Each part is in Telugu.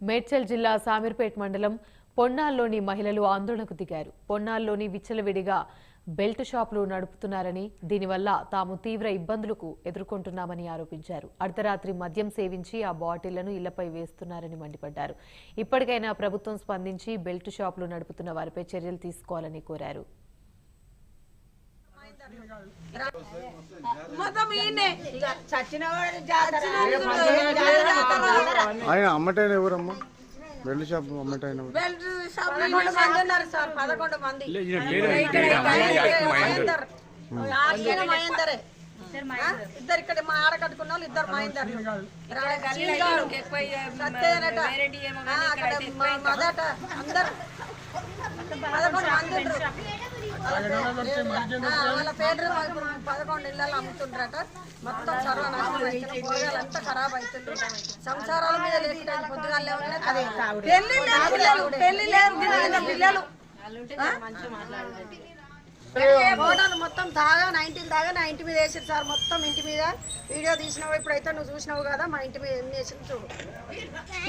మేడ్చల్ జిల్లా సామీర్పేట్ మండలం పొన్నాల్లోని మహిళలు ఆందోళనకు దిగారు. పొన్నాల్లోని విచ్చలవిడిగా బెల్ట్ షాపులు నడుపుతున్నారని, దీనివల్ల తాము తీవ్ర ఇబ్బందులకు ఎదుర్కొంటున్నామని ఆరోపించారు. అర్ధరాత్రి మద్యం సేవించి ఆ బాటిళ్లను ఇళ్లపై వేస్తున్నారని మండిపడ్డారు. ఇప్పటికైనా ప్రభుత్వం స్పందించి బెల్ట్ షాపులు నడుపుతున్న వారిపై చర్యలు తీసుకోవాలని కోరారు. ఆయన అమ్మటైన ఎవరమ్మా? బెల్ట్ షాప్ అమ్మటైన ఇద్దరు ఇక్కడ మా ఆడ కట్టుకున్న వాళ్ళు ఇద్దరు మా ఇద్దరు మొదట అందరు 11 మంది వాళ్ళ పేరు 11 ఇళ్ళలో అమ్ముతుండ్రట. మొత్తం సర్వనాశనం కూరగాయలంతా ఖరాబ్ అవుతుండ్రు. సంసారాల మీద లేచిన పొద్దుగాలే పిల్లలు ఫోటోలు మొత్తం తాగా 19 దాగా నా ఇంటి మీద వేసారు సార్. మొత్తం ఇంటి మీద వీడియో తీసినావు. ఇప్పుడైతే నువ్వు చూసినావు కదా మా ఇంటి మీద ఎన్ని వేసిన చూడు.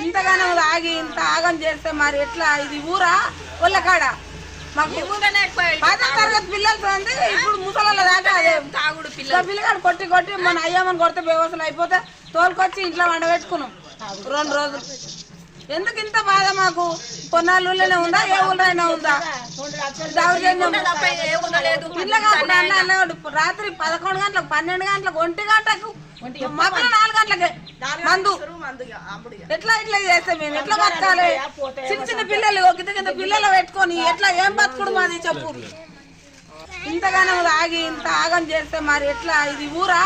ఇంతగానో తాగి ఇంత ఆగం చేస్తే మరి ఎట్లా? ఇది ఊరా ఒళ్ళకాడ? మాకు 10వ తరగతి పిల్లలతో ఇప్పుడు ముసల దాకా తాగుడు పిల్లగాడు కొట్టి కొట్టి మన అయ్యమ్మని కొడితే బేవసలు అయిపోతే తోలుకొచ్చి ఇంట్లో వండబెట్టుకున్నాం 2 రోజులు. ఎందుకు ఇంత బాధ మాకు? పొన్నాళ్ళూళ్ళనే ఉందా? ఏ ఊళ్ళైనా ఉందా? రాత్రి 11 గంటలకు 12 గంటలకు 1 గంటకు మధ్యలో 4 గంటలకే మందు. ఎట్లా ఇట్లా చేస్తే మేము ఎట్లా బతకాలి? చిన్న చిన్న పిల్లలు కింద పిల్లలు పెట్టుకొని ఎట్లా ఏం బతుకుడు మాది చెప్పు? ఇంతగానో తాగి ఇంత ఆగం చేస్తే మరి ఎట్లా? ఇది ఊరా?